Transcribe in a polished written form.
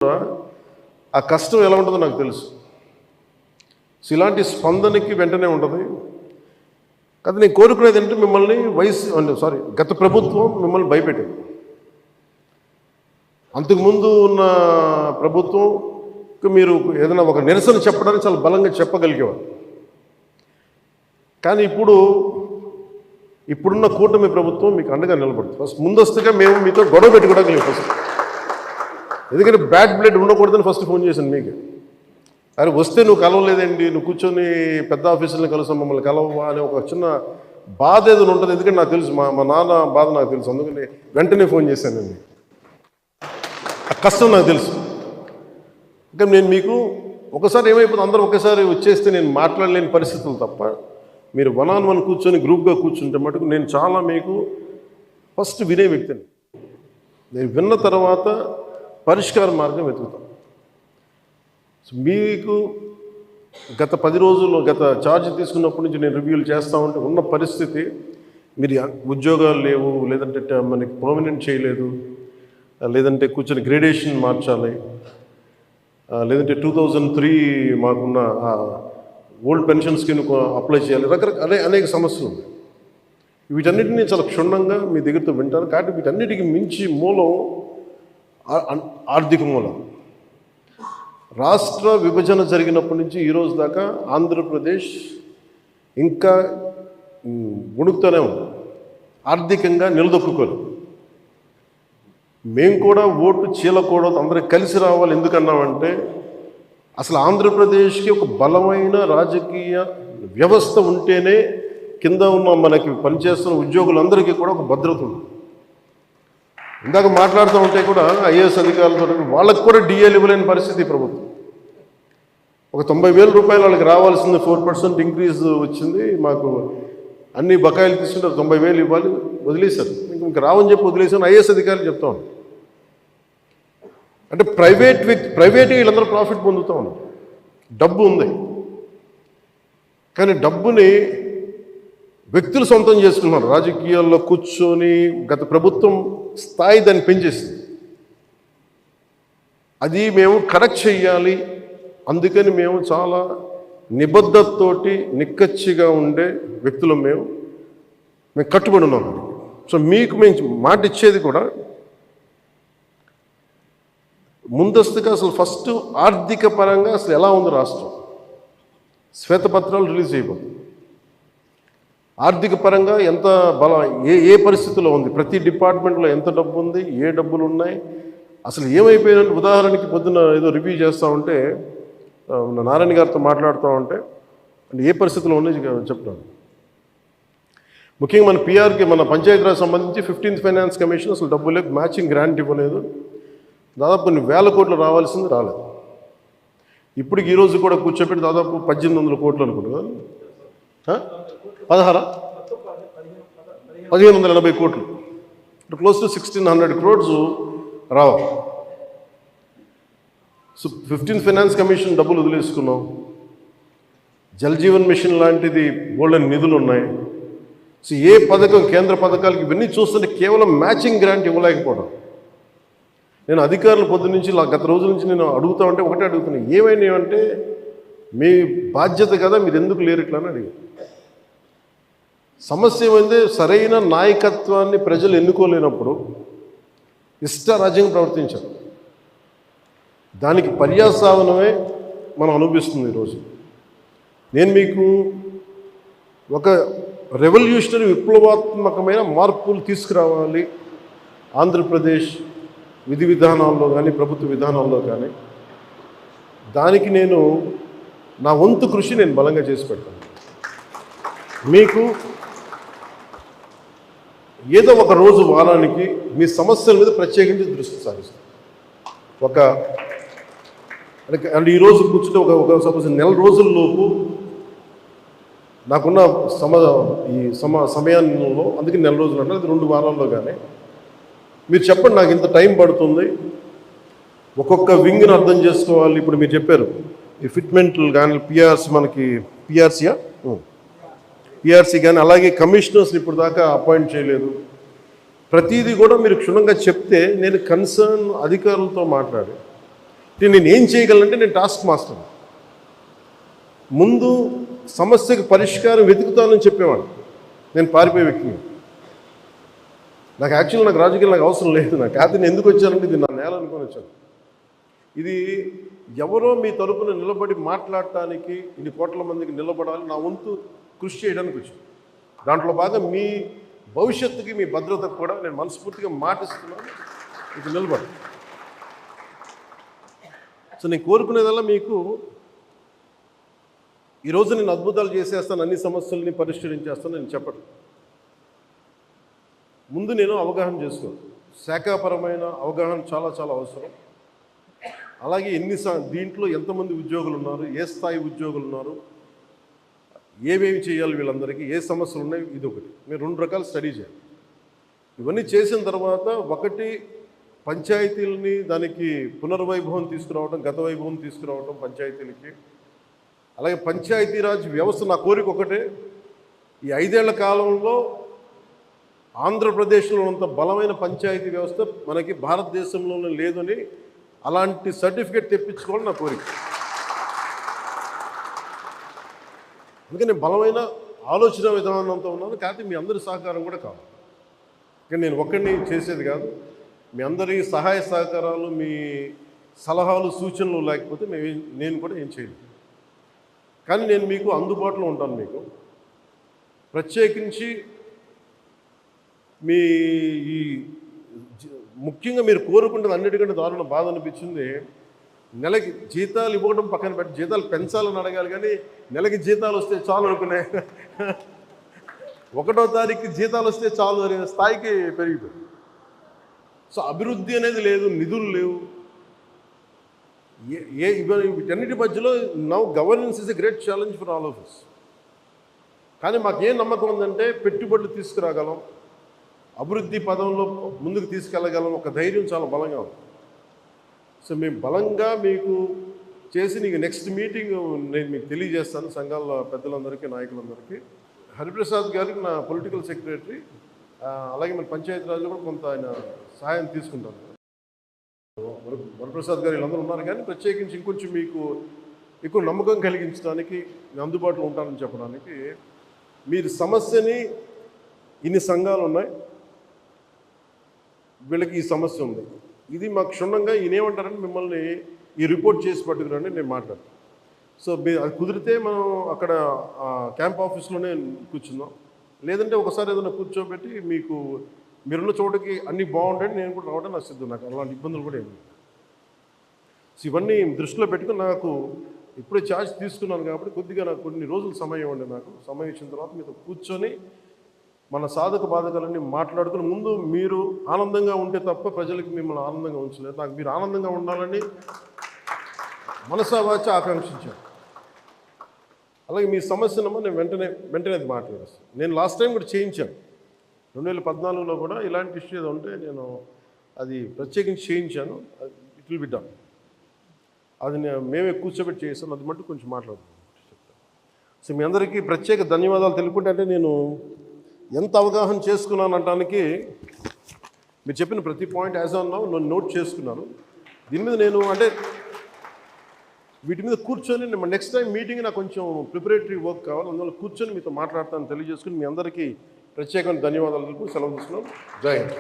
ఆ కష్టం ఎలా ఉంటుందో నాకు తెలుసు. సో ఇలాంటి స్పందనకి వెంటనే ఉంటుంది. కానీ నేను కోరుకునేది ఏంటంటే మిమ్మల్ని గత ప్రభుత్వం మిమ్మల్ని భయపెట్టింది. అంతకుముందు ఉన్న ప్రభుత్వంకి మీరు ఏదైనా ఒక నిరసన చెప్పడానికి చాలా బలంగా చెప్పగలిగేవారు. కానీ ఇప్పుడున్న కూటమి ప్రభుత్వం మీకు అండగా నిలబడుతుంది. ఫస్ట్ ముందస్తుగా మేము మీతో గొడవ పెట్టుకోవడానికి ఫస్ట్, ఎందుకంటే బ్యాడ్ బ్లడ్ ఉండకూడదని ఫస్ట్ ఫోన్ చేశాను మీకు. అరే వస్తే నువ్వు కలవలేదండి, నువ్వు కూర్చొని పెద్ద ఆఫీసులను కలుస్తాం, మమ్మల్ని కలవవా అని ఒక చిన్న బాధ ఏదైనా ఉంటుంది. ఎందుకంటే నాకు తెలుసు, మా నాన్న బాధ నాకు తెలుసు. అందుకని వెంటనే ఫోన్ చేశానండి. ఆ కష్టం నాకు తెలుసు. ఇంకా నేను మీకు ఒకసారి ఏమైపోతుంది, అందరూ ఒకసారి వచ్చేస్తే నేను మాట్లాడలేని పరిస్థితులు తప్ప, మీరు 1-on-1 కూర్చొని గ్రూప్గా కూర్చుంటే మటుకు నేను చాలా మీకు ఫస్ట్ వినే వ్యక్తిని. నేను విన్న తర్వాత పరిష్కార మార్గం వెతుకుతాం. సో మీకు గత 10 రోజుల్లో గత ఛార్జ్ తీసుకున్నప్పటి నుంచి నేను రివ్యూలు చేస్తూ ఉంటే ఉన్న పరిస్థితి, మీరు ఉద్యోగాలు లేవు, లేదంటే మనకి పర్మనెంట్ చేయలేదు, లేదంటే కూర్చొని గ్రేడేషన్ మార్చాలి, లేదంటే 2003 మాకున్న ఓల్డ్ పెన్షన్ స్కీమ్ అప్లై చేయాలి, రకరకాల అనేక సమస్యలు ఉన్నాయి. వీటన్నిటినీ చాలా క్షుణ్ణంగా మీ దగ్గరతో వింటాను. కాబట్టి వీటన్నిటికీ మించి మూలం ఆర్థిక మూలం. రాష్ట్ర విభజన జరిగినప్పటి నుంచి ఈరోజు దాకా ఆంధ్రప్రదేశ్ ఇంకా ఉణుకుతూనే ఉంది, ఆర్థికంగా నిలదొక్కుకోలేదు. మేము కూడా ఓటు చీలకూడదు, అందరూ కలిసి రావాలి. ఎందుకన్నామంటే అసలు ఆంధ్రప్రదేశ్కి ఒక బలమైన రాజకీయ వ్యవస్థ ఉంటేనే కింద ఉన్న మనకి పనిచేస్తున్న ఉద్యోగులందరికీ కూడా ఒక భద్రత ఉంది. ఇందాక మాట్లాడుతూ ఉంటే కూడా ఐఏఎస్ అధికారులతో వాళ్ళకి కూడా డిఏలు ఇవ్వలేని పరిస్థితి ప్రభుత్వం. ఒక 90,000 రూపాయలు వాళ్ళకి రావాల్సింది 4% ఇంక్రీజ్ వచ్చింది. మాకు అన్ని బకాయిలు తీసుకుంటే 90,000 ఇవ్వాలి, వదిలేశారు. ఇంకా రావని చెప్పి వదిలేశాను. ఐఏఎస్ అధికారులు చెప్తా ఉన్నాను. అంటే ప్రైవేట్ వీళ్ళందరూ ప్రాఫిట్ పొందుతూ ఉన్నారు. డబ్బు ఉంది, కానీ డబ్బుని వ్యక్తులు సొంతం చేసుకున్నారు. రాజకీయాల్లో కూర్చొని గత ప్రభుత్వం స్థాయి దాన్ని పెంచేసింది. అది మేము కరెక్ట్ చెయ్యాలి. అందుకని మేము చాలా నిబద్ధతతోటి నిక్కచ్చిగా ఉండే వ్యక్తులు మేము కట్టుబడి ఉన్నాం. సో మీకు మేము మాట ఇచ్చేది కూడా ముందస్తుగా అసలు ఫస్ట్ ఆర్థిక పరంగా అసలు ఎలా ఉంది రాష్ట్రం, శ్వేతపత్రాలు రిలీజ్ చేయబోతుంది. ఆర్థిక పరంగా ఎంత ఏ పరిస్థితిలో ఉంది, ప్రతి డిపార్ట్మెంట్లో ఎంత డబ్బు ఉంది, ఏ డబ్బులు ఉన్నాయి, అసలు ఏమైపోయిన. ఉదాహరణకి పొద్దున్న ఏదో రివ్యూ చేస్తూ ఉంటే నారాయణ గారితో మాట్లాడుతూ ఉంటే అంటే ఏ పరిస్థితిలో ఉన్నాయి చెప్తాను. ముఖ్యంగా మన పిఆర్కి, మన పంచాయతీరాజ్ సంబంధించి 15th ఫైనాన్స్ కమిషన్ అసలు డబ్బు లేదు, మ్యాచింగ్ గ్రాంట్ ఇవ్వలేదు. దాదాపు కొన్ని వేల కోట్లు రావాల్సింది రాలేదు. ఇప్పటికి ఈరోజు కూడా కూర్చోబెట్టి దాదాపు 1,800 కోట్లు అనుకుంటున్నా, 1,580 కోట్లు, క్లోజ్ టు 1,600 crores రావాలి. సో 15th ఫైనాన్స్ కమిషన్ డబ్బులు వదిలేసుకున్నాం. జల్ జీవన్ మిషన్ లాంటిది గోల్డెన్ నిధులు ఉన్నాయి. సో ఏ పథకం, కేంద్ర పథకాలకి ఇవన్నీ చూస్తుంటే కేవలం మ్యాచింగ్ గ్రాంట్ ఇవ్వలేకపోవడం. నేను అధికారులు పొద్దు నుంచి గత రోజుల నుంచి నేను అడుగుతా ఉంటే ఒకటే అడుగుతున్నాను, ఏమైనాయంటే మీ బాధ్యత కదా, మీరు ఎందుకు లేరు ఇట్లా అని అడిగారు. సమస్య ఏమైంది, సరైన నాయకత్వాన్ని ప్రజలు ఎన్నుకోలేనప్పుడు ఇష్టారాజ్యంగా ప్రవర్తించారు. దానికి పర్యావసానమే మనం అనుభవిస్తుంది ఈరోజు. నేను మీకు ఒక రెవల్యూషనరీ విప్లవాత్మకమైన మార్పులు తీసుకురావాలి ఆంధ్రప్రదేశ్ విధి విధానాల్లో కానీ ప్రభుత్వ విధానాల్లో కానీ. దానికి నేను నా వంతు కృషి నేను బలంగా చేసి పెడతాను. మీకు ఏదో ఒక రోజు వారానికి మీ సమస్యల మీద ప్రత్యేకించి దృష్టి సారిస్తాను. అంటే ఈరోజు కూర్చుంటే ఒక సపోజ్ నెల రోజుల్లోపు నాకున్న సమయంలో, అందుకే నెల రోజులు అంటే అది 2 వారాల్లో కానీ మీరు చెప్పండి, నాకు ఇంత టైం పడుతుంది, ఒక్కొక్క వింగ్ని అర్థం చేసుకోవాలి. ఇప్పుడు మీరు చెప్పారు ఈ ఫిట్మెంట్లు కానీ మనకి పిఆర్సీ కానీ, అలాగే కమిషనర్స్ని ఇప్పుడు దాకా అపాయింట్ చేయలేదు. ప్రతిదీ కూడా మీరు క్షుణ్ణంగా చెప్తే నేను కన్సర్న్ అధికారులతో మాట్లాడి నేను ఏం చేయగలనంటే నేను టాస్క్ మాస్టర్. ముందు సమస్యకు పరిష్కారం వెతుకుతానని చెప్పేవాడు. నేను పారిపోయే వ్యక్తిని. నాకు యాక్చువల్గా నాకు రాజకీయాలు నాకు అవసరం లేదు. నాకు కాదు నేను ఎందుకు వచ్చానంటే ఇది నా నేల అనుకొని వచ్చాను. ఇది ఎవరో మీ తరపున నిలబడి మాట్లాడటానికి ఇన్ని కోట్ల మందికి నిలబడాలి, నా వంతు కృషి చేయడానికి వచ్చాను. దాంట్లో భాగం మీ భవిష్యత్తుకి మీ భద్రతకు కూడా నేను మనస్ఫూర్తిగా మాటిస్తున్నాను, ఇది నిలబడి. సో నేను కోరుకునేదల్లా మీకు ఈరోజు నేను అద్భుతాలు చేసేస్తాను, అన్ని సమస్యల్ని పరిష్కరించేస్తాను నేను చెప్పను. ముందు నేను అవగాహన చేసుకో, శాఖాపరమైన అవగాహన చాలా చాలా అవసరం. అలాగే దీంట్లో ఎంతమంది ఉద్యోగులు ఉన్నారు, ఏ స్థాయి ఉద్యోగులు ఉన్నారు, ఏమేమి చేయాలి, వీళ్ళందరికీ ఏ సమస్యలు ఉన్నాయి, ఇది ఒకటి. మీరు 2 రకాలు స్టడీ చేయాలి. ఇవన్నీ చేసిన తర్వాత ఒకటి పంచాయతీలని దానికి పునర్వైభవం తీసుకురావడం, గత వైభవం తీసుకురావడం పంచాయతీలకి. అలాగే పంచాయతీరాజ్ వ్యవస్థ నా కోరిక ఒకటే, ఈ 5 ఏళ్ల కాలంలో ఆంధ్రప్రదేశ్లో ఉన్నంత బలమైన పంచాయతీ వ్యవస్థ మనకి భారతదేశంలోనే లేదని అలాంటి సర్టిఫికేట్ తెప్పించుకోవాలని నా కోరిక. అందుకని బలమైన ఆలోచన విధానంతో ఉన్నాను. కాకపోతే మీ అందరి సహకారం కూడా కావాలి. కానీ నేను ఒక్కడిని చేసేది కాదు. మీ అందరి సహాయ సహకారాలు, మీ సలహాలు, సూచనలు లేకపోతే నేను కూడా ఏం చేయలేదు. కానీ నేను మీకు అందుబాటులో ఉంటాను. మీకు ప్రత్యేకించి మీ ఈ ముఖ్యంగా మీరు కోరుకుంటుంది అన్నిటికంటే దారుణ బాధ అనిపించింది, నెలకి జీతాలు ఇవ్వడం పక్కన పెట్టి జీతాలు పెంచాలని అడగాలి, కానీ నెలకి జీతాలు వస్తే చాలు అనుకునే 1వ తారీఖు జీతాలు వస్తే చాలు అనే స్థాయికి పెరిగిపోయింది. సో అభివృద్ధి అనేది లేదు, నిధులు లేవు. వీటన్నిటి మధ్యలో now governance is a great challenge for all of us. కానీ మాకేం నమ్మకం ఉందంటే పెట్టుబడులు తీసుకురాగలం, అభివృద్ధి పదంలో ముందుకు తీసుకెళ్ళగలం, ఒక ధైర్యం చాలా బలంగా ఉంది. సో మేము బలంగా మీకు చేసి నీకు నెక్స్ట్ మీటింగ్ నేను మీకు తెలియజేస్తాను, సంఘాల పెద్దలందరికీ, నాయకులందరికీ. హరిప్రసాద్ గారికి నా పొలిటికల్ సెక్రటరీ, అలాగే మన పంచాయతీరాజ్లో కూడా కొంత ఆయన సహాయం తీసుకుంటాను. వరప్రసాద్ గారు వీళ్ళందరూ ఉన్నారు, కానీ ప్రత్యేకించి ఇంకొంచెం మీకు ఎక్కువ నమ్మకం కలిగించడానికి నేను అందుబాటులో ఉంటానని చెప్పడానికి. మీరు సమస్యని ఇన్ని సంఘాలు ఉన్నాయి, వీళ్ళకి ఈ సమస్య ఉంది, ఇది మాకు క్షుణ్ణంగా ఈయనేమంటారంటే మిమ్మల్ని ఈ రిపోర్ట్ చేసి పట్టుకురండి, నేను మాట్లాడతాను. సో అది కుదిరితే మనం అక్కడ క్యాంప్ ఆఫీస్లోనే కూర్చుందాం, లేదంటే ఒకసారి ఏదైనా కూర్చోబెట్టి మీకు మీరున్న చోటకి అన్నీ బాగుంటాయి, నేను కూడా రావడం నాకు సిద్ధం. నాకు అలాంటి ఇబ్బందులు కూడా ఏమి. సో ఇవన్నీ దృష్టిలో పెట్టుకుని నాకు ఇప్పుడే ఛార్జ్ తీసుకున్నాను కాబట్టి కొద్దిగా నాకు కొన్ని రోజులు సమయం ఇవ్వండి. నాకు సమయం ఇచ్చిన తర్వాత మీతో కూర్చొని మన సాధక బాధకాలన్నీ మాట్లాడుకుని, ముందు మీరు ఆనందంగా ఉంటే తప్ప ప్రజలకు మిమ్మల్ని ఆనందంగా ఉంచలేదు. నాకు మీరు ఆనందంగా ఉండాలని మనసావాచ ఆకాంక్షించాను. అలాగే మీ సమస్యనమ్మా నేను వెంటనే అది మాట్లాడేస్తాను. నేను లాస్ట్ టైం కూడా చేయించాను, 2014లో కూడా ఇలాంటి ఇష్యూ ఏదో ఉంటే నేను అది ప్రత్యేకించి చేయించాను. It will be done. అది మేమే కూర్చోబెట్టి చేస్తాను, అది మటు కొంచెం మాట్లాడుతున్నాను. సో మీ అందరికీ ప్రత్యేక ధన్యవాదాలు తెలుపుకుంటే, అంటే నేను ఎంత అవగాహన చేసుకున్నాను అనడానికి మీరు చెప్పిన ప్రతి పాయింట్ యాజ్ ఆన్ నౌ నేను నోట్ చేసుకున్నాను. దీని మీద నేను అంటే వీటి మీద కూర్చొని నెక్స్ట్ టైం మీటింగ్ నాకు కొంచెం ప్రిపరేటరీ వర్క్ కావాలి, అందువల్ల కూర్చొని మీతో మాట్లాడతాను తెలియజేసుకుని మీ అందరికీ ప్రత్యేకమైన ధన్యవాదాలు తెలుపు సెలవు తీసుకున్నాం. జై హింద్.